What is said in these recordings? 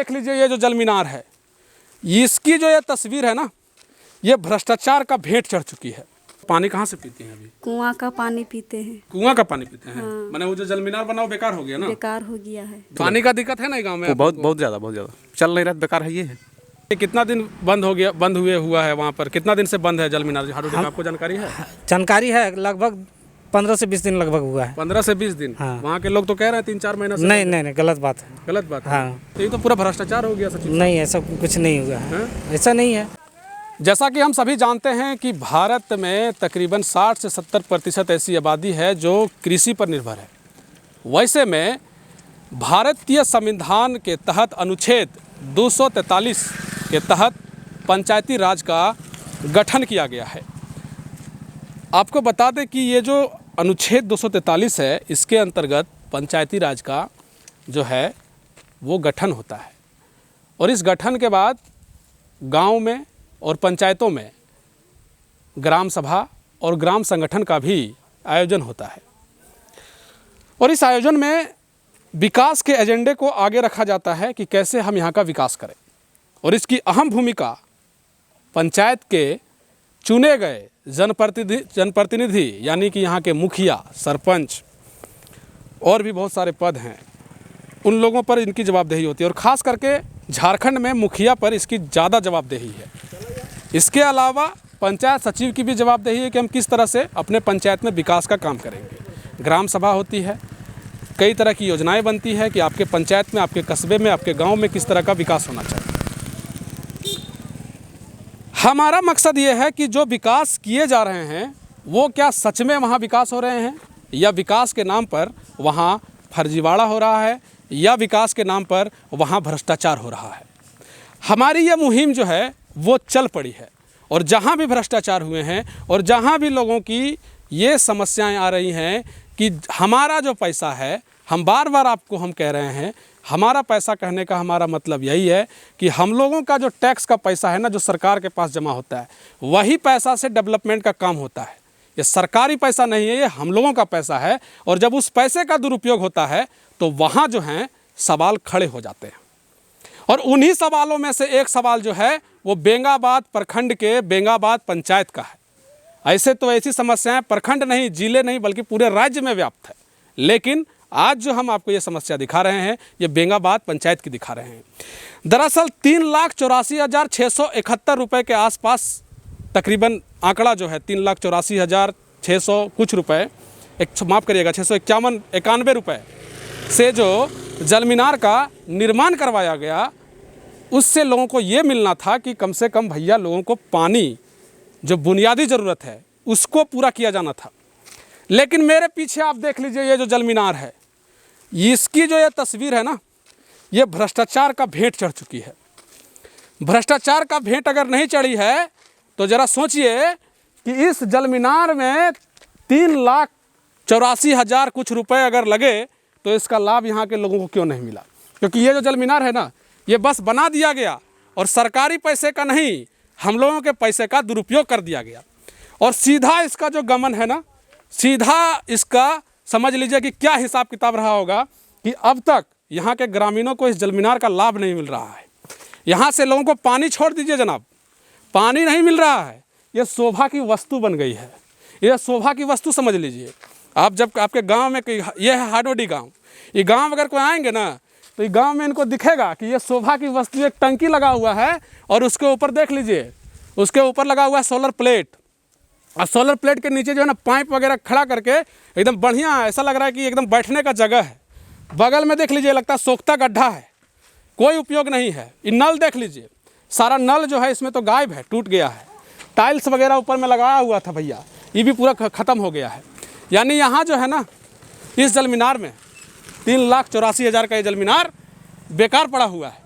देख लीजिए, ये जो जल मीनार है, इसकी जो ये तस्वीर है ना, ये भ्रष्टाचार का भेंट चढ़ चुकी है। पानी कहाँ से पीते हैं अभी? कुआं का पानी पीते हैं। कुआं का पानी पीते हैं? हाँ। मैंने वो जो जल मीनार बना वो बेकार हो गया ना? बेकार हो गया है। पानी का दिक्कत है ना गांव में? बहुत ज़्यादा चल नहीं रहा, बेकार है। ये कितना दिन बंद हो गया, बंद हुआ है वहाँ पर? कितना दिन से बंद है जल मीनार हाडोटी का, आपको जानकारी है? जानकारी है, लगभग 15 से 20 दिन लगभग हुआ है। 15 से 20 दिन? हाँ। वहाँ के लोग तो कह रहे हैं 3-4 महीना से। नहीं, गलत बात है। गलत बात है? हाँ। तो ये तो पूरा भ्रष्टाचार हो गया सचिव। नहीं, ऐसा कुछ नहीं हुआ है, ऐसा नहीं है। जैसा कि हम सभी जानते हैं कि भारत में तकरीबन 60 से 70% ऐसी आबादी है जो कृषि पर निर्भर है। वैसे में भारतीय संविधान के तहत अनुच्छेद 243 के तहत पंचायती राज का गठन किया गया है। आपको बता दें कि ये जो अनुच्छेद 243 है, इसके अंतर्गत पंचायती राज का जो है वो गठन होता है, और इस गठन के बाद गांव में और पंचायतों में ग्राम सभा और ग्राम संगठन का भी आयोजन होता है, और इस आयोजन में विकास के एजेंडे को आगे रखा जाता है कि कैसे हम यहाँ का विकास करें। और इसकी अहम भूमिका पंचायत के चुने गए जनप्रतिनिधि यानी कि यहाँ के मुखिया, सरपंच और भी बहुत सारे पद हैं, उन लोगों पर इनकी जवाबदेही होती है, और ख़ास करके झारखंड में मुखिया पर इसकी ज़्यादा जवाबदेही है। इसके अलावा पंचायत सचिव की भी जवाबदेही है कि हम किस तरह से अपने पंचायत में विकास का काम करेंगे। ग्राम सभा होती है, कई तरह की योजनाएं बनती है कि आपके पंचायत में, आपके कस्बे में, आपके गांव में किस तरह का विकास होना चाहिए। हमारा मकसद ये है कि जो विकास किए जा रहे हैं वो क्या सच में वहाँ विकास हो रहे हैं, या विकास के नाम पर वहाँ फर्जीवाड़ा हो रहा है, या विकास के नाम पर वहाँ भ्रष्टाचार हो रहा है। हमारी ये मुहिम जो है वो चल पड़ी है, और जहाँ भी भ्रष्टाचार हुए हैं और जहाँ भी लोगों की ये समस्याएं आ रही हैं कि हमारा जो पैसा है, हम बार बार आपको हम कह रहे हैं, हमारा पैसा कहने का हमारा मतलब यही है कि हम लोगों का जो टैक्स का पैसा है ना, जो सरकार के पास जमा होता है, वही पैसा से डेवलपमेंट का काम होता है। ये सरकारी पैसा नहीं है, ये हम लोगों का पैसा है, और जब उस पैसे का दुरुपयोग होता है तो वहाँ जो हैं सवाल खड़े हो जाते हैं। और उन्हीं सवालों में से एक सवाल जो है वो बेंगाबाद प्रखंड के बेंगाबाद पंचायत का है। ऐसे तो ऐसी समस्याएं प्रखंड नहीं, जिले नहीं, बल्कि पूरे राज्य में व्याप्त है, लेकिन आज जो हम आपको ये समस्या दिखा रहे हैं ये बेंगाबाद पंचायत की दिखा रहे हैं। दरअसल 3,84,671 रुपये के आसपास तकरीबन आंकड़ा जो है 3,84,600 कुछ रुपये, माफ़ करिएगा 691 रुपये से जो जल मीनार का निर्माण करवाया गया, उससे लोगों को ये मिलना था कि कम से कम भैया लोगों को पानी जो बुनियादी ज़रूरत है उसको पूरा किया जाना था। लेकिन मेरे पीछे आप देख लीजिए, ये जो जल मीनार है, इसकी जो ये तस्वीर है ना, ये भ्रष्टाचार का भेंट चढ़ चुकी है। भ्रष्टाचार का भेंट अगर नहीं चढ़ी है तो ज़रा सोचिए कि इस जल मीनार में 3,84,000 कुछ रुपए अगर लगे तो इसका लाभ यहाँ के लोगों को क्यों नहीं मिला? क्योंकि ये जो जल मीनार है ना, ये बस बना दिया गया और सरकारी पैसे का नहीं, हम लोगों के पैसे का दुरुपयोग कर दिया गया। और सीधा इसका जो गमन है ना, सीधा इसका समझ लीजिए कि क्या हिसाब किताब रहा होगा कि अब तक यहाँ के ग्रामीणों को इस जल मीनार का लाभ नहीं मिल रहा है। यहाँ से लोगों को पानी छोड़ दीजिए जनाब, पानी नहीं मिल रहा है। ये शोभा की वस्तु बन गई है, ये शोभा की वस्तु समझ लीजिए आप। जब आपके गांव में ये है हाडोटी गांव, ये गांव अगर कोई आएंगे ना तो ये गांव में इनको दिखेगा कि ये शोभा की वस्तु, एक टंकी लगा हुआ है और उसके ऊपर देख लीजिए, उसके ऊपर लगा हुआ है सोलर प्लेट, और सोलर प्लेट के नीचे जो है ना पाइप वगैरह खड़ा करके एकदम बढ़िया है, ऐसा लग रहा है कि एकदम बैठने का जगह है। बगल में देख लीजिए, लगता है सोख्ता गड्ढा है, कोई उपयोग नहीं है। ये नल देख लीजिए, सारा नल जो है इसमें तो गायब है, टूट गया है। टाइल्स वगैरह ऊपर में लगाया हुआ था भैया, ये भी पूरा ख़त्म हो गया है। यानी यहाँ जो है ना, इस जल मीनार में 3,84,000 का ये जल मीनार बेकार पड़ा हुआ है।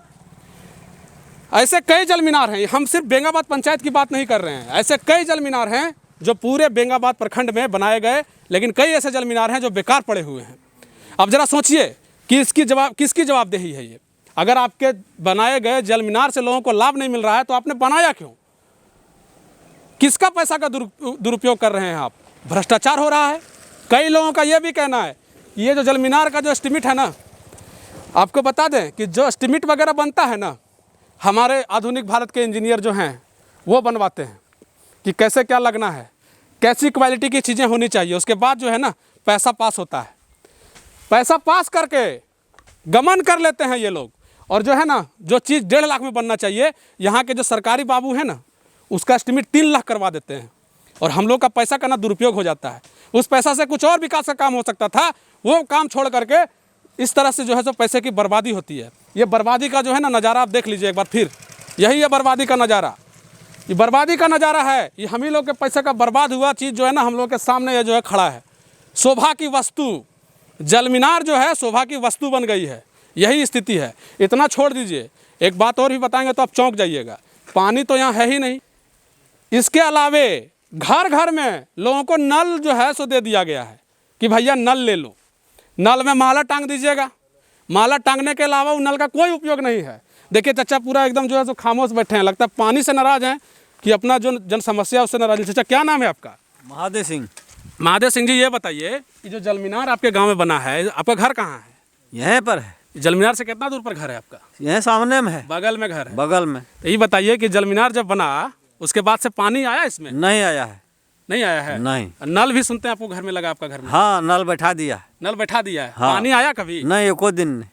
ऐसे कई जल मीनार हैं, हम सिर्फ बेंगाबाद पंचायत की बात नहीं कर रहे हैं, ऐसे कई जल मीनार हैं जो पूरे बेंगाबाद प्रखंड में बनाए गए, लेकिन कई ऐसे जल मीनार हैं जो बेकार पड़े हुए हैं। अब ज़रा सोचिए कि किसकी जवाबदेही है ये? अगर आपके बनाए गए जल मीनार से लोगों को लाभ नहीं मिल रहा है तो आपने बनाया क्यों? किसका पैसा का दुरुपयोग कर रहे हैं आप? भ्रष्टाचार हो रहा है। कई लोगों का ये भी कहना है कि ये जो जल मीनार का जो एस्टिमेट है ना, आपको बता दें कि जो एस्टीमेट वगैरह बनता है ना, हमारे आधुनिक भारत के इंजीनियर जो हैं वो बनवाते हैं कि कैसे क्या लगना है, कैसी क्वालिटी की चीज़ें होनी चाहिए। उसके बाद जो है ना पैसा पास होता है। पैसा पास करके गमन कर लेते हैं ये लोग। और जो है ना जो चीज़ 1.5 लाख में बनना चाहिए, यहाँ के जो सरकारी बाबू हैं ना उसका एस्टीमेट 3 लाख करवा देते हैं। और हम लोग का पैसा का ना दुरुपयोग हो जाता है। उस पैसा से कुछ और विकास का काम हो सकता था, वो काम छोड़ करके इस तरह से जो है सो पैसे की बर्बादी होती है। ये बर्बादी का जो है ना नज़ारा आप देख लीजिए एक बार फिर। यही है बर्बादी का नज़ारा। ये बर्बादी का नज़ारा है। ये हम ही लोग के पैसे का बर्बाद हुआ चीज़ जो है ना हम लोग के सामने ये जो है खड़ा है। शोभा की वस्तु जल मीनार जो है शोभा की वस्तु बन गई है। यही स्थिति है। इतना छोड़ दीजिए, एक बात और भी बताएंगे तो आप चौंक जाइएगा। पानी तो यहाँ है ही नहीं। इसके अलावे घर घर में लोगों को नल जो है सो दे दिया गया है कि भैया नल ले लो। नल में माला टांग दीजिएगा। माला टांगने के अलावा उस नल का कोई उपयोग नहीं है। देखिए चाचा पूरा एकदम जो है सो खामोश बैठे हैं, लगता है पानी से नाराज़ हैं कि अपना जो जन समस्या है उससे नाराज़ हैं। चाचा क्या नाम है आपका? महादेव सिंह। महादेव सिंह जी, ये बताइए कि जो जल मीनार आपके गाँव में बना है, आपका घर कहाँ है? यहीं पर है। जल मीनार से कितना दूर पर घर है आपका? यहीं सामने में है, बगल में घर है। बगल में। तो ये बताइए कि जल मीनार जब बना उसके बाद से पानी आया इसमें? नहीं आया है। नहीं आया है। नहीं। नल भी सुनते हैं आपको घर में लगा? आपका घर में हाँ, नल बैठा दिया है। नल बैठा दिया है। हाँ। पानी आया कभी? नहीं, एको दिन नहीं।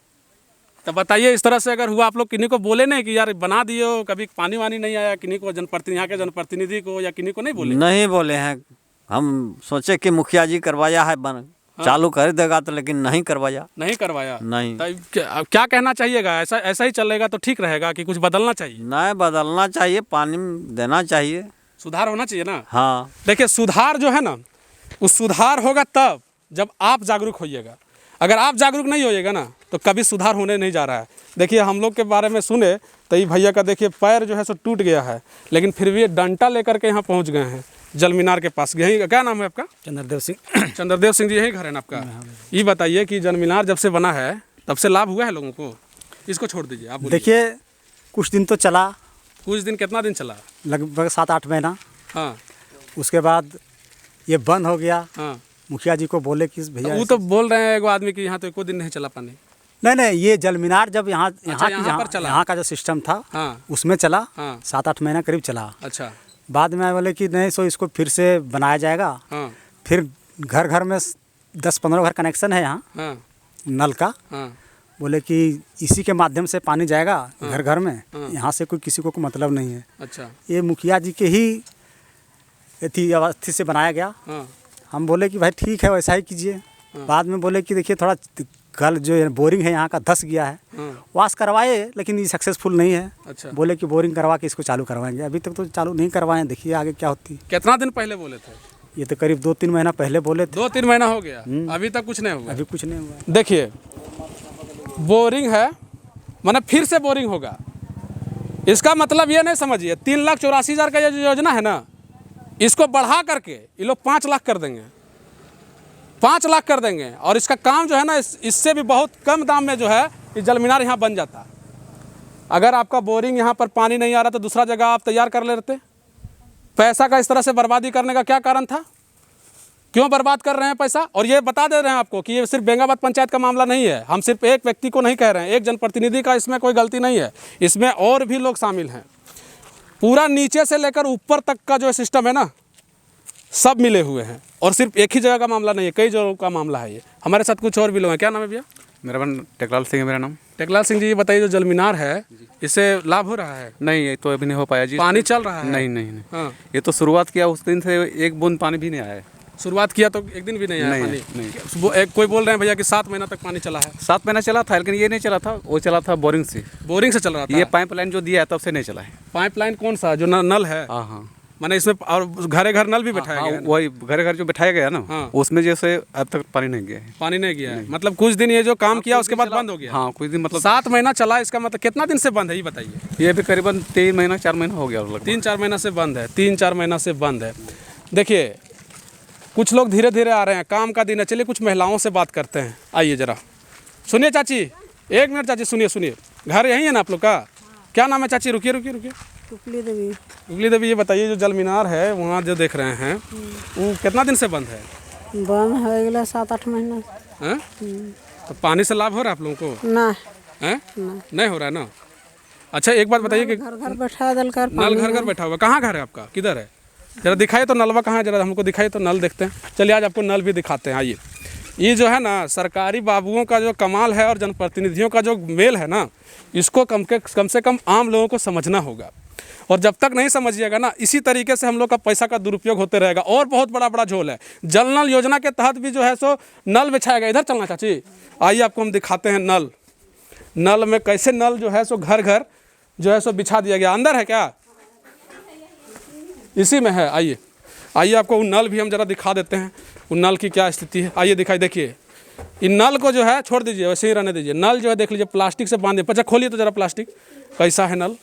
तो बताइए इस तरह से अगर हुआ, आप लोग किन्हीं को बोले नहीं कि यार बना दियो, कभी पानी वानी नहीं आया, किन्हीं को जनप्रतिनिधि यहाँ के जनप्रतिनिधि को या किन्हीं को नहीं बोले? नहीं बोले हैं। हम सोचे कि मुखिया जी करवाया है बन चालू कर देगा तो, लेकिन नहीं करवाया। नहीं करवाया? नहीं। तो क्या कहना चाहिएगा? ऐसा ही चलेगा तो ठीक रहेगा कि कुछ बदलना चाहिए? नहीं, बदलना चाहिए, पानी देना चाहिए, सुधार होना चाहिए ना। हाँ। देखिए सुधार जो है ना, उस सुधार होगा तब जब आप जागरूक होइएगा। अगर आप जागरूक नहीं होइएगा ना तो कभी सुधार होने नहीं जा रहा है। देखिए हम लोग के बारे में सुने तो ये भैया का देखिए पैर जो है सो टूट गया है, लेकिन फिर भी ये डंटा लेकर के यहाँ पहुँच गए हैं जल मीनार के पास। यही क्या नाम है आपका? चंद्रदेव सिंह। चंद्रदेव सिंह जी, यही घर है ना आपका? ये बताइए कि जल मीनार जब से बना है तब से लाभ हुआ है लोगों को? इसको छोड़ दीजिए, आप बोलिए। देखिए कुछ दिन तो चला, कुछ दिन कितना दिन चला? लगभग 7-8 महीना। हाँ। उसके बाद ये बंद हो गया। हाँ। मुखिया जी को बोले कि भैया वो तो बोल रहे हैं एगो आदमी कि यहाँ तो एको दिन नहीं चला पानी। नहीं, ये जल मीनार जब यहाँ यहाँ का जो सिस्टम था, हाँ। उसमें चला। हाँ। 7-8 महीना करीब चला। अच्छा। बाद में बोले कि नहीं सो इसको फिर से बनाया जाएगा। हाँ। फिर घर घर में 10-15 घर कनेक्शन है यहाँ। हाँ। नल का। हाँ। बोले कि इसी के माध्यम से पानी जाएगा घर घर में। यहाँ से कोई किसी को कोई मतलब नहीं है। अच्छा। ये मुखिया जी के ही अवस्थी से बनाया गया। हाँ। हम बोले कि भाई ठीक है वैसा ही कीजिए। बाद में बोले कि देखिए थोड़ा कल जो बोरिंग है यहाँ का धंस गया है। वाश करवाए लेकिन ये सक्सेसफुल नहीं है। अच्छा। बोले कि बोरिंग करवा के इसको चालू करवाएंगे। अभी तक तो चालू नहीं करवाए, देखिए आगे क्या होती है। कितना दिन पहले बोले थे? ये तो करीब 2-3 महीना पहले बोले थे। 2-3 महीना हो गया, अभी तक कुछ नहीं हुआ? अभी कुछ नहीं हुआ। देखिए बोरिंग है, माने फिर से बोरिंग होगा। इसका मतलब ये नहीं समझिए 3,84,000 का ये जो योजना है ना, इसको बढ़ा करके ये लोग 5 लाख कर देंगे। 5 लाख कर देंगे और इसका काम जो है ना इससे भी बहुत कम दाम में जो है ये जल मीनार यहाँ बन जाता। अगर आपका बोरिंग यहाँ पर पानी नहीं आ रहा तो दूसरा जगह आप तैयार कर लेते। पैसा का इस तरह से बर्बादी करने का क्या कारण था? क्यों बर्बाद कर रहे हैं पैसा? और ये बता दे रहे हैं आपको कि ये सिर्फ बेंगाबाद पंचायत का मामला नहीं है। हम सिर्फ एक व्यक्ति को नहीं कह रहे हैं, एक जनप्रतिनिधि का इसमें कोई गलती नहीं है, इसमें और भी लोग शामिल हैं। पूरा नीचे से लेकर ऊपर तक का जो सिस्टम है ना, सब मिले हुए हैं। और सिर्फ एक ही जगह का मामला नहीं है, कई जगहों का मामला है ये। हमारे साथ कुछ और भी लोग हैं। क्या नाम है भैया? मेरा नाम टेकलाल सिंह है। मेरा नाम टेकलाल सिंह जी, ये बताइए जो जल मीनार है इससे लाभ हो रहा है? नहीं, ये तो अभी नहीं हो पाया जी। पानी चल रहा है? नहीं नहीं नहीं। हाँ। ये तो शुरुआत किया उस दिन से एक बूंद पानी भी नहीं आया है। शुरुआत किया तो एक दिन भी नहीं आया नहीं, पानी? नहीं। कोई बोल रहे हैं भैया कि 7 महीना तक पानी चला है। 7 महीना चला था, लेकिन ये नहीं चला था, वो चला था बोरिंग से। बोरिंग से चल रहा था? ये पाइपलाइन जो दिया है तब से नहीं चला है। पाइपलाइन कौन सा? जो नल है? हाँ हाँ। माने इसमें और घरे घर नल भी बैठाया गया है ना? वही घर घर जो बैठाया गया ना, हाँ। उसमें जैसे अब तक पानी नहीं गया है। पानी नहीं गया है? मतलब कुछ दिन ये जो काम किया उसके बाद बंद हो गया? हाँ, कुछ दिन मतलब 7 महीना चला, इसका मतलब कितना दिन से बंद है ये बताइए? ये भी करीबन 3 महीना 4 महीना हो गया। 3-4 महीना से बंद है। 3-4 महीना से बंद है। देखिए कुछ लोग धीरे धीरे आ रहे हैं, काम का दिन है। चलिए कुछ महिलाओं से बात करते हैं। आइए जरा सुनिए चाची, 1 मिनट चाची, सुनिए। घर यहीं है ना आप लोग का? क्या नाम है चाची? रुकिए। टुकली देवी। टुकली देवी, ये बताइए जो जल मीनार है वहाँ जो देख रहे हैं वो कितना दिन से बंद है? बंद हो गया 7-8 महीना। हैं? तो पानी से लाभ हो रहा है आप लोगों को? ना। हैं? नहीं हो रहा है ना। अच्छा एक बात बताइए कि घर घर बैठा दल कर नल घर घर बैठा हुआ, कहाँ घर है आपका, किधर है? जरा दिखाइए तो नलवा कहाँ है, जरा हमको दिखाइए तो नल देखते हैं। चलिए आज आपको नल भी दिखाते हैं। आइए, ये जो है ना सरकारी बाबुओं का जो कमाल है और जनप्रतिनिधियों का जो मेल है ना, इसको कम से कम आम लोगों को समझना होगा। और जब तक नहीं समझिएगा ना, इसी तरीके से हम लोग का पैसा का दुरुपयोग होते रहेगा। और बहुत बड़ा बड़ा झोल है। जल नल योजना के तहत भी जो है सो नल बिछाया गया। इधर चलना चाची, आइए आपको हम दिखाते हैं नल। नल में कैसे नल जो है सो घर घर जो है सो बिछा दिया गया। अंदर है क्या? इसी में है। आइए आइए आपको वो नल भी हम जरा दिखा देते हैं, उन नल की क्या स्थिति है। आइए दिखाई, देखिए इन नल को जो है छोड़ दीजिए, वैसे ही रहने दीजिए। नल जो है देख लीजिए प्लास्टिक से बांधे। अच्छा खोलिए तो जरा प्लास्टिक, कैसा है नल।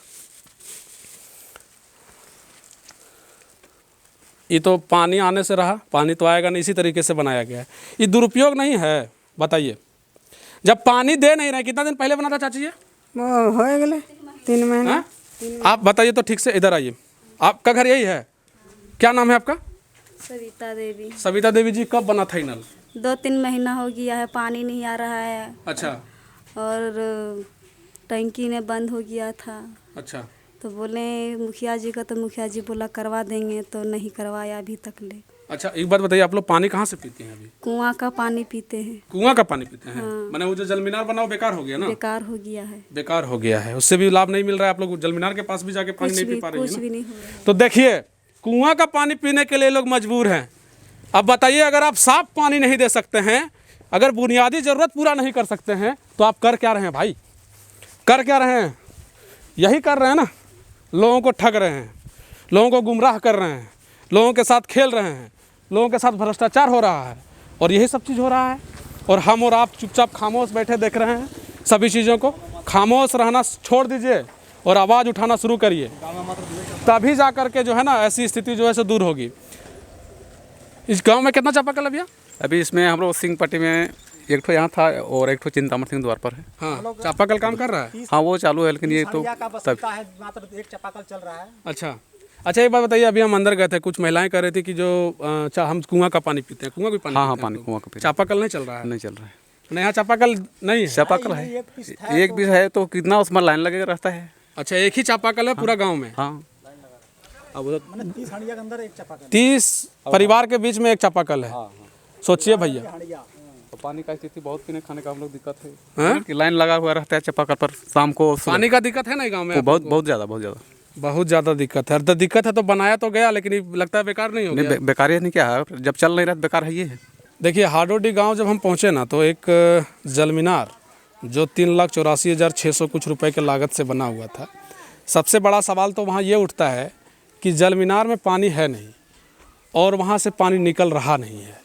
ये तो पानी आने से रहा, पानी तो आएगा नहीं, इसी तरीके से बनाया गया है। ये दुरुपयोग नहीं है। बताइए, जब पानी दे नहीं रहे, कितना दिन पहले बना था चाची ये? वो हो गए 3 महीना। हाँ? आप बताइए तो ठीक से, इधर आइए। आपका घर यही है? क्या नाम है आपका? सविता देवी। सविता देवी जी, कब बना था ये नल? 2-3 महीना हो गया है, पानी नहीं आ रहा है। अच्छा और टंकी ने बंद हो गया था। अच्छा। तो बोले मुखिया जी का, तो मुखिया जी बोला करवा देंगे, तो नहीं करवाया अभी तक ले। अच्छा एक बात बताइए, आप लोग पानी कहाँ से पीते हैं अभी? कुआं का पानी पीते हैं। कुआं का पानी पीते हैं? मैंने वो जो जलमीनार बना वो बेकार हो गया ना? बेकार हो गया है। बेकार हो गया है, उससे भी लाभ नहीं मिल रहा है। आप लोग जलमीनार के पास भी जाके पानी नहीं पी पा रहे कुछ हैं भी ना? नहीं हो रहा है। तो देखिए, कुआं का पानी पीने के लिए लोग मजबूर हैं। अब बताइए, अगर आप साफ पानी नहीं दे सकते हैं, अगर बुनियादी ज़रूरत पूरा नहीं कर सकते हैं, तो आप कर क्या रहे हैं भाई? कर क्या रहे हैं? यही कर रहे हैं ना, लोगों को ठग रहे हैं, लोगों को गुमराह कर रहे हैं, लोगों के साथ खेल रहे हैं, लोगों के साथ भ्रष्टाचार हो रहा है, और यही सब चीज़ हो रहा है। और हम और आप चुपचाप खामोश बैठे देख रहे हैं सभी चीज़ों को। खामोश रहना छोड़ दीजिए और आवाज़ उठाना शुरू करिए, तभी जा कर के जो है ना ऐसी स्थिति जो है सो दूर होगी। इस गांव में कितना चापाकल है भैया? अभी इसमें हम लोग सिंह पट्टी में एक ठो यहाँ था और एक ठो चिंतामण सिंह द्वार पर है। हाँ, चापाकल काम कर रहा है। हाँ वो चालू है, लेकिन ये तो तब मात्र एक चापाकल चल रहा है। अच्छा एक बात बताइए, अभी हम अंदर गए थे, कुछ महिलाएं कह रही थी कि जो हम कुआं का पानी पीते हैं, कुआं भी पानी हाँ हाँ पीते हैं पानी हम लोग। कुआं का पीते चापाकल नहीं चल रहा है? नहीं चल रहा है। नहीं, यहाँ चापाकल नहीं है। चापाकल है, एक भी है तो कितना उसमें लाइन लगे रहता है। अच्छा, एक ही चापाकल है पूरा गाँव में? हाँ अब उधर 30 हंडिया के अंदर एक चापाकल। 30 परिवार के बीच में एक चापाकल है। सोचिए भैया, तो पानी का स्थिति बहुत, पीने खाने का हम लोग दिक्कत है। हाँ? कि लाइन लगा हुआ रहता है चापाकल पर शाम को। पानी का दिक्कत है ना गाँव में? बहुत बहुत ज़्यादा बहुत ज़्यादा दिक्कत है। तो दिक्कत है तो बनाया तो गया, लेकिन ये लगता है बेकार नहीं हो गया। बेकार ही नहीं, क्या है जब चल नहीं रहा तो बेकार है ये है। देखिए, हाडोडी गांव जब हम पहुंचे ना, तो एक जलमीनार जो 3,84,600 कुछ रुपए के लागत से बना हुआ था। सबसे बड़ा सवाल तो वहाँ ये उठता है कि जलमीनार में पानी है नहीं और वहाँ से पानी निकल रहा नहीं है।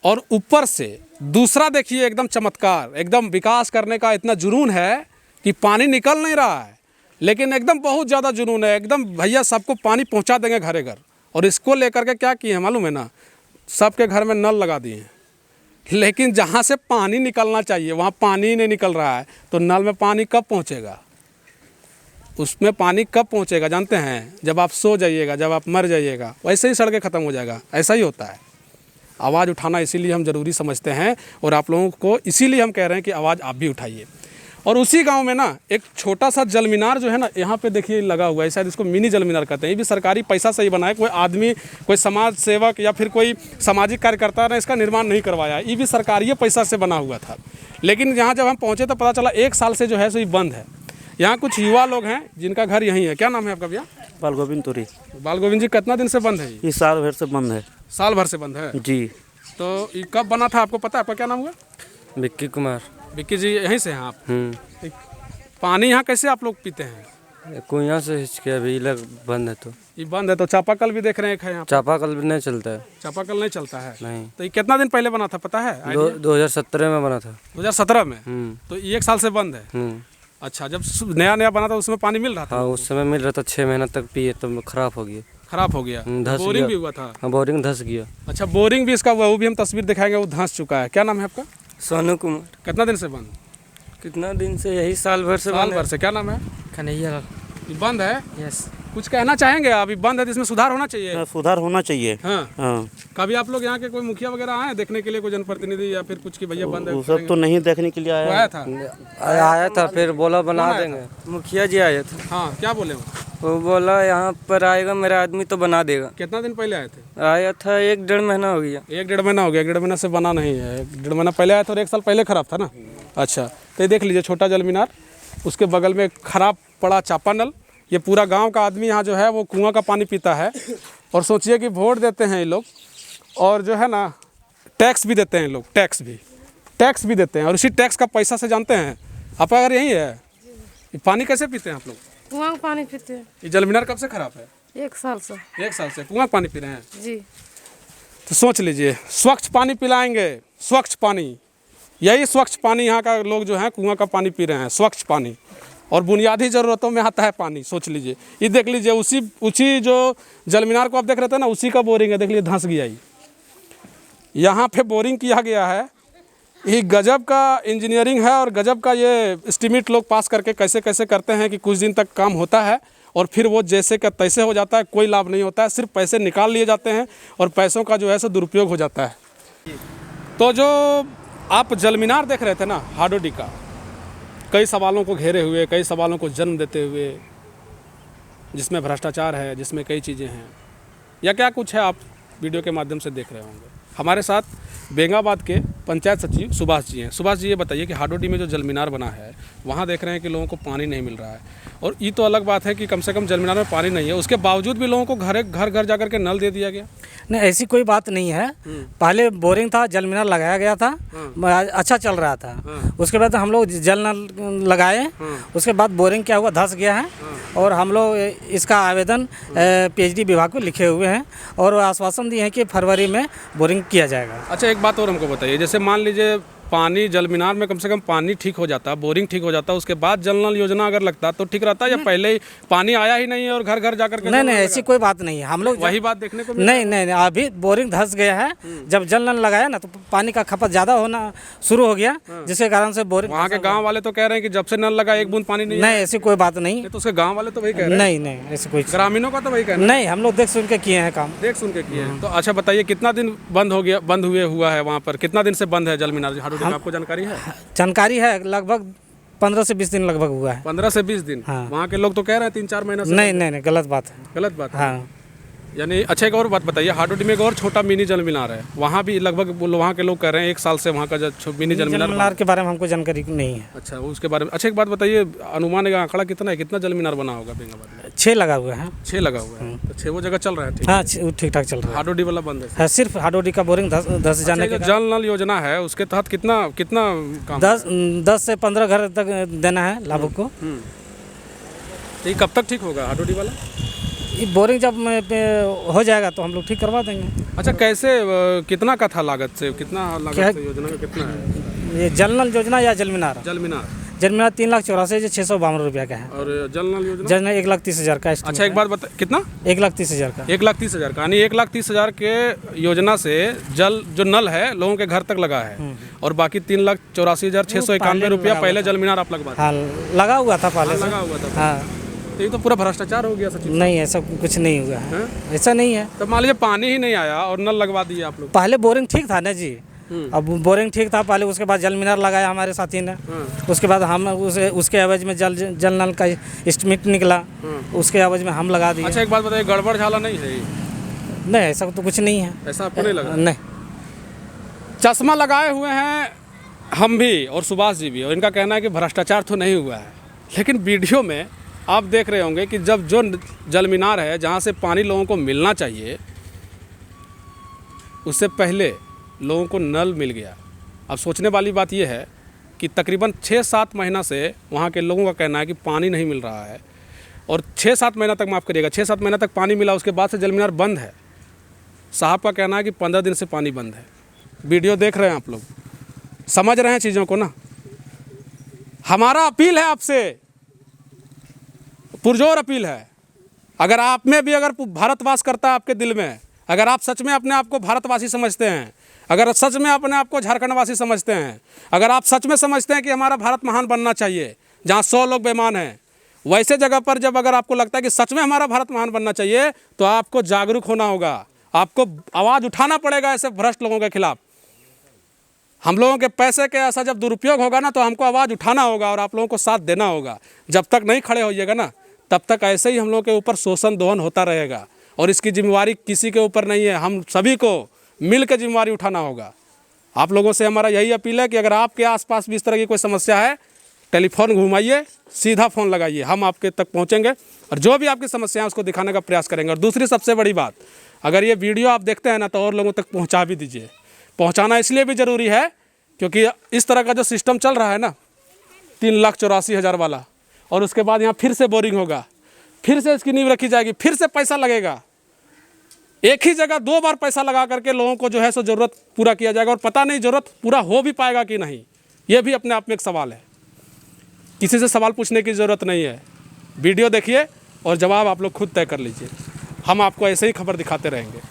और ऊपर से दूसरा देखिए, एकदम चमत्कार, एकदम विकास करने का इतना जुनून है कि पानी निकल नहीं रहा है, लेकिन एकदम बहुत ज़्यादा जुनून है। एकदम भैया सबको पानी पहुंचा देंगे घरे घर। और इसको लेकर के क्या किए हैं मालूम है ना, सबके घर में नल लगा दिए हैं। लेकिन जहाँ से पानी निकलना चाहिए वहाँ पानी ही नहीं निकल रहा है। तो नल में पानी कब पहुँचेगा? उसमें पानी कब पहुँचेगा जानते हैं? जब आप सो जाइएगा, जब आप मर जाइएगा, वैसे ही सड़कें ख़त्म हो जाएगा। ऐसा ही होता है। आवाज़ उठाना इसीलिए हम ज़रूरी समझते हैं, और आप लोगों को इसीलिए हम कह रहे हैं कि आवाज़ आप भी उठाइए। और उसी गांव में ना एक छोटा सा जलमीनार जो है ना, यहाँ पे देखिए लगा हुआ है, शायद इसको मिनी जलमीनार कहते हैं। ये भी सरकारी पैसा से ही बना है। कोई आदमी, कोई समाज सेवक या फिर कोई सामाजिक कार्यकर्ता ने इसका निर्माण नहीं करवाया है। ये भी सरकारी पैसा से बना हुआ था। लेकिन यहाँ जब हम पहुँचे तो पता चला 1 साल से जो है सो ये बंद है। यहाँ कुछ युवा लोग हैं जिनका घर यहीं है। क्या नाम है आपका भैया? बाल गोविंद तुरी। बाल गोविंद जी, कितना दिन से बंद है ये? साल भर से बंद है। साल भर से बंद है जी। तो ये कब बना था आपको पता है? आपका क्या नाम हुआ? विक्की कुमार। विक्की जी, यहीं से हैं आप? पानी यहाँ कैसे आप लोग पीते हैं? कुआं से हिचके, अभी लग बंद है। तो ये बंद है, तो चापाकल भी देख रहे हैं यहाँ? चापाकल भी नहीं चलता है। चापाकल नहीं चलता है? नहीं। तो ये कितना दिन पहले बना था पता है? 2017 में बना था। 2017 में? तो ये 1 साल से बंद है। अच्छा, जब नया नया बना था उसमें पानी मिल रहा था? हाँ, उस समय मिल रहा था। 6 महीना तक पिए तो खराब हो गया। खराब हो गया? बोरिंग भी हुआ था? हाँ, बोरिंग धस गया। अच्छा, बोरिंग भी इसका हुआ, वो भी हम तस्वीर दिखाएंगे, वो धंस चुका है। क्या नाम है आपका? सोनू कुमार। कितना दिन से बंद? कितना दिन से? यही साल भर से। साल भर से। क्या नाम है? कन्हैया। ये बंद है? यस। कुछ कहना चाहेंगे? अभी बंद है तो इसमें सुधार होना चाहिए। सुधार होना चाहिए। हाँ। हाँ, कभी आप लोग यहाँ के कोई मुखिया वगैरह आए हैं देखने के लिए, कोई जनप्रतिनिधि या फिर कुछ की भैया बंद है? वो सब तो नहीं देखने के लिए वो आया। आया था? आया था, फिर बोला बना कौन आया देंगे। मुखिया जी आए थे, हाँ, क्या बोले वो बोला यहाँ पर आएगा मेरा आदमी तो बना देगा। कितना दिन पहले आए थे? आया था 1-1.5 महीना हो गया। 1-1.5 महीना हो गया। 1-1.5 महीना से बना नहीं है। 1-1.5 महीना पहले आया था और 1 साल पहले खराब था ना। अच्छा, तो ये देख लीजिए छोटा जल मीनार, उसके बगल में खराब पड़ा चापानल। ये पूरा गांव का आदमी यहाँ जो है वो कुआं का पानी पीता है। और सोचिए कि वोट देते हैं ये लोग और जो है ना टैक्स भी देते हैं लोग, टैक्स भी देते हैं। और उसी टैक्स का पैसा से जानते हैं आप, अगर यही है ये पानी कैसे पीते हैं आप लोग? कुआं का पानी पीते हैं। ये जल मीनार कब से खराब है? 1 साल से। 1 साल से कुआं का पानी पी रहे हैं? जी। तो सोच लीजिए, स्वच्छ पानी पिलाएंगे, स्वच्छ पानी, यही स्वच्छ पानी यहाँ का लोग जो है कुआं का पानी पी रहे हैं, स्वच्छ पानी। और बुनियादी ज़रूरतों में आता है पानी। सोच लीजिए, ये देख लीजिए, उसी जो जल मीनार को आप देख रहे थे ना, उसी का बोरिंग है। देख लीजिए धंस गया। यहाँ पे बोरिंग किया गया है। ये गजब का इंजीनियरिंग है और गजब का ये एस्टीमेट लोग पास करके कैसे कैसे करते हैं कि कुछ दिन तक काम होता है और फिर वो जैसे का तैसे हो जाता है। कोई लाभ नहीं होता है, सिर्फ पैसे निकाल लिए जाते हैं और पैसों का जो है सो दुरुपयोग हो जाता है। तो जो आप जल मीनार देख रहे थे ना हाडोडी का, कई सवालों को घेरे हुए, कई सवालों को जन्म देते हुए, जिसमें भ्रष्टाचार है, जिसमें कई चीज़ें हैं या क्या कुछ है, आप वीडियो के माध्यम से देख रहे होंगे। हमारे साथ बेंगाबाद के पंचायत सचिव सुभाष जी हैं। सुभाष जी, ये बताइए कि हाडोडी में जो जल मीनार बना है वहाँ देख रहे हैं कि लोगों को पानी नहीं मिल रहा है। और ये तो अलग बात है कि कम से कम जल मीनार में पानी नहीं है, उसके बावजूद भी लोगों को घर जाकर के नल दे दिया गया। नहीं, ऐसी कोई बात नहीं है। पहले बोरिंग था, जल मीनार लगाया गया था, अच्छा चल रहा था। उसके बाद हम लोग जल नल लगाए, उसके बाद बोरिंग क्या हुआ, धंस गया है। और हम लोग इसका आवेदन PhD विभाग को लिखे हुए हैं और आश्वासन दिए हैं कि फरवरी में बोरिंग किया जाएगा। अच्छा, एक बात और हमको बताइए, जैसे मान लीजिए पानी जल मीनार में कम से कम पानी ठीक हो जाता, बोरिंग ठीक हो जाता, उसके बाद जल नल योजना अगर लगता तो ठीक रहता, या पहले ही पानी आया ही नहीं है और घर जाकर के? नहीं, ऐसी कोई बात नहीं है। हम लोग वही बात देखने को नहीं, अभी बोरिंग धंस गया है। जब जल नल लगाया ना तो पानी का खपत ज़्यादा होना शुरू हो गया, जिसके कारण से बोरिंग। वहाँ के गाँव वाले तो कह रहे हैं कि जब से नल लगा 1 बूंद पानी नहीं। ऐसी कोई बात नहीं। तो उसके गाँव वाले तो वही कह रहे हैं। नहीं, ऐसी कोई, ग्रामीणों का तो वही कहना है। नहीं, हम लोग देख सुन के किए हैं काम, देख सुन के किए हैं। तो अच्छा बताइए, कितना दिन बंद हुआ है वहाँ पर? कितना दिन से बंद है जल मीनार हाडोडी का, आपको जानकारी है? जानकारी है, लगभग 15 से 20 दिन लगभग हुआ है। 15 से 20 दिन? हाँ। वहाँ के लोग तो कह रहे हैं 3-4 महीना से। नहीं, गलत बात है। गलत बात है। हाँ। यानी अच्छा, एक और बात बताइए, हाडोडी में एक और छोटा मिनी जल मीनार है, वहाँ भी लगभग वहाँ के लोग कह रहे हैं 1 साल से वहाँ का मिनी जल मीनार के बारे में हमको जानकारी नहीं है। अच्छा, उसके बारे में अच्छा एक बात बताइए, अनुमान का आंकड़ा कितना है, कितना जल मीनार बना होगा बेंगाबाद में? 6 लगा हुआ है। 6 लगा हुआ है। तो 6 वो जगह चल रहा है? ठीक। हाँ, ठीक ठाक चल रहा है। हाडोडी वाला बंद है? सिर्फ हाडोडी का बोरिंग धस जाने के। जल नल योजना है उसके तहत कितना काम? 10 से 15 घर तक देना है लाभुक को। ये कब तक ठीक होगा हाडोडी वाला? ये बोरिंग जब हो जाएगा तो हम लोग ठीक करवा देंगे। अच्छा, कैसे कितना का था लागत से, कितना लागत से योजना का कितना है? ये जल नल योजना या जल मीनार? जल मीनार 3,84,652 रुपया का है। और जल नल योजना? जल नल 1,30,000 का। अच्छा, एक बात बता, कितना? 1,30,000 का। 1,30,000 का, यानी 1,30,000 के योजना से जल जो नल है लोगों के घर तक लगा है। और बाकी 3,84,691 रुपया पहले जल मीनार आप लगवा? हाँ, लगा हुआ था पहले। लगा हुआ था। हाँ। तो ये तो पूरा भ्रष्टाचार हो गया सचिव। नहीं, ऐसा कुछ नहीं हुआ है। ऐसा नहीं है। तो मान लीजिए पानी ही नहीं आया और नल लगवा दिए आप लोग। पहले बोरिंग ठीक था ना जी। अब बोरिंग ठीक था पहले, उसके बाद जल मीनार लगाया हमारे साथी ने। उसके बाद हम उसके एवज में जल नल का एस्टीमेट निकला, उसके एवज में हम लगा दिए। अच्छा, एक बात बताइए, गड़बड़ झाला नहीं है? नहीं, ऐसा तो कुछ नहीं है। ऐसा आपको नहीं लगा? नहीं। चश्मा लगाए हुए हैं हम भी और सुभाष जी भी, और इनका कहना है कि भ्रष्टाचार तो नहीं हुआ है। लेकिन वीडियो में आप देख रहे होंगे कि जब जो जल मीनार है जहाँ से पानी लोगों को मिलना चाहिए, उससे पहले लोगों को नल मिल गया। अब सोचने वाली बात यह है कि तकरीबन 6-7 महीना से वहाँ के लोगों का कहना है कि पानी नहीं मिल रहा है। और 6-7 महीना तक, माफ़ करिएगा, 6-7 महीना तक पानी मिला, उसके बाद से जल मीनार बंद है। साहब का कहना है कि 15 दिन से पानी बंद है। वीडियो देख रहे हैं आप लोग, समझ रहे हैं चीज़ों को ना? हमारा अपील है आपसे, पुरजोर अपील है, अगर आप में भी अगर भारतवास करता है आपके दिल में, अगर आप सच में अपने आप को भारतवासी समझते हैं, अगर सच में अपने आप को झारखंडवासी समझते हैं, अगर आप सच में समझते हैं कि हमारा भारत महान बनना चाहिए, जहाँ 100 लोग बेईमान हैं, वैसे जगह पर जब अगर आपको लगता है कि सच में हमारा भारत महान बनना चाहिए तो आपको जागरूक होना होगा, आपको आवाज़ उठाना पड़ेगा ऐसे भ्रष्ट लोगों के खिलाफ। हम लोगों के पैसे के ऐसा जब दुरुपयोग होगा ना तो हमको आवाज़ उठाना होगा और आप लोगों को साथ देना होगा। जब तक नहीं खड़े होइएगा ना तब तक ऐसे ही हम लोगों के ऊपर शोषण दोहन होता रहेगा और इसकी जिम्मेवारी किसी के ऊपर नहीं है, हम सभी को मिल के जिम्मेवारी उठाना होगा। आप लोगों से हमारा यही अपील है कि अगर आपके आसपास भी इस तरह की कोई समस्या है, टेलीफोन घुमाइए, सीधा फ़ोन लगाइए, हम आपके तक पहुंचेंगे और जो भी आपकी समस्या है उसको दिखाने का प्रयास करेंगे। और दूसरी सबसे बड़ी बात, अगर ये वीडियो आप देखते हैं ना तो और लोगों तक पहुंचा भी दीजिए। पहुंचाना इसलिए भी ज़रूरी है क्योंकि इस तरह का जो सिस्टम चल रहा है ना 3,84,000 वाला, और उसके बाद यहाँ फिर से बोरिंग होगा, फिर से इसकी नींव रखी जाएगी, फिर से पैसा लगेगा। एक ही जगह 2 बार पैसा लगा करके लोगों को जो है सो ज़रूरत पूरा किया जाएगा और पता नहीं ज़रूरत पूरा हो भी पाएगा कि नहीं। ये भी अपने आप में एक सवाल है, किसी से सवाल पूछने की ज़रूरत नहीं है। वीडियो देखिए और जवाब आप लोग खुद तय कर लीजिए। हम आपको ऐसे ही खबर दिखाते रहेंगे।